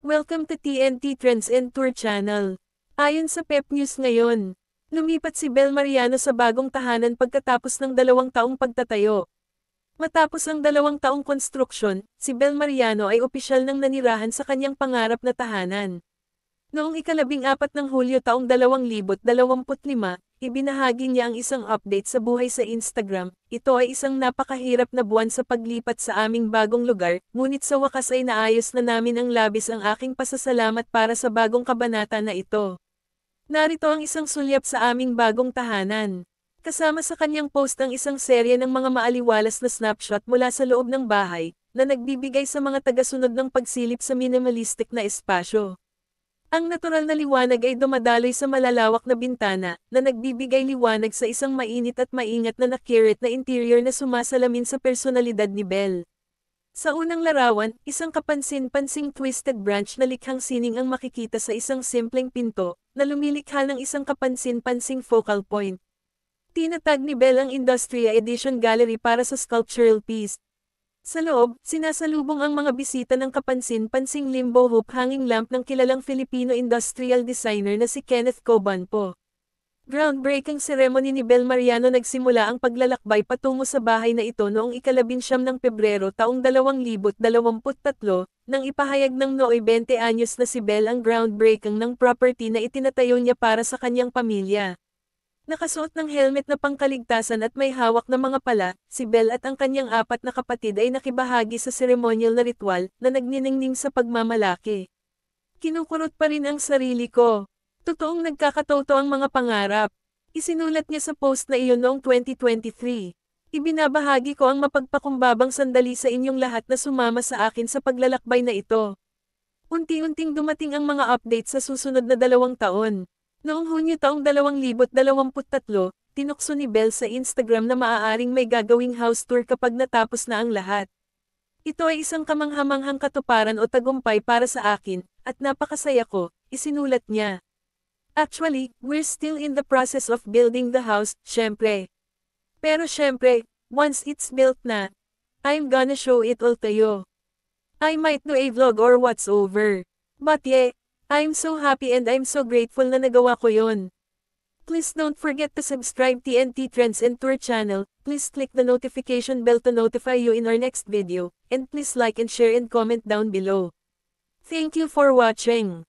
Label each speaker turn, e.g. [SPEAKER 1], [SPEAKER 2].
[SPEAKER 1] Welcome to TNT Trends and Tour Channel. Ayon sa Pep News ngayon, lumipat si Bel Mariano sa bagong tahanan pagkatapos ng 2 taong pagtatayo. Matapos ang 2 taong konstruksyon, si Bel Mariano ay opisyal nang nanirahan sa kanyang pangarap na tahanan. Noong ika-14 ng Hulyo taong 2025, ibinahagi niya ang isang update sa buhay sa Instagram. Ito ay isang napakahirap na buwan sa paglipat sa aming bagong lugar, ngunit sa wakas ay naayos na namin ang labis ang aking pasasalamat para sa bagong kabanata na ito. Narito ang isang sulyap sa aming bagong tahanan. Kasama sa kanyang post ang isang serye ng mga maaliwalas na snapshot mula sa loob ng bahay, na nagbibigay sa mga tagasunod ng pagsilip sa minimalistic na espasyo. Ang natural na liwanag ay dumadaloy sa malalawak na bintana, na nagbibigay liwanag sa isang mainit at maingat na nakirit na interior na sumasalamin sa personalidad ni Bel. Sa unang larawan, isang kapansin-pansing twisted branch na likhang sining ang makikita sa isang simpleng pinto, na lumilikha ng isang kapansin-pansing focal point. Tinatag ni Bel ang Industria Edition Gallery para sa sculptural piece. Sa loob, sinasalubong ang mga bisita ng kapansin-pansing limbo hoop hanging lamp ng kilalang Filipino industrial designer na si Kenneth Cobanpo. Groundbreaking ceremony ni Bel Mariano nagsimula ang paglalakbay patungo sa bahay na ito noong ika-19 ng Pebrero taong 2023, nang ipahayag ng nooy 20 anyos na si Bel ang groundbreaking ng property na itinatayo niya para sa kanyang pamilya. Nakasuot ng helmet na pangkaligtasan at may hawak na mga pala, si Bel at ang kanyang 4 na kapatid ay nakibahagi sa seremonyal na ritual na nagniningning sa pagmamalaki. Kinukurot pa rin ang sarili ko. Totoong nagkakatotoo ang mga pangarap. Isinulat niya sa post na iyon noong 2023. Ibinabahagi ko ang mapagpakumbabang sandali sa inyong lahat na sumama sa akin sa paglalakbay na ito. Unti-unting dumating ang mga update sa susunod na 2 taon. Noong Hunyo taong 2023, tinukso ni Bel sa Instagram na maaaring may gagawing house tour kapag natapos na ang lahat. Ito ay isang kamanghamanghang katuparan o tagumpay para sa akin, at napakasaya ko, isinulat niya. Actually, we're still in the process of building the house, syempre. Pero syempre, once it's built na, I'm gonna show it all to you. I might do a vlog or what's over. But yeah, I'm so happy and I'm so grateful na nagawa ko yun. Please don't forget to subscribe TNT Trends and Tour channel, please click the notification bell to notify you in our next video, and please like and share and comment down below. Thank you for watching.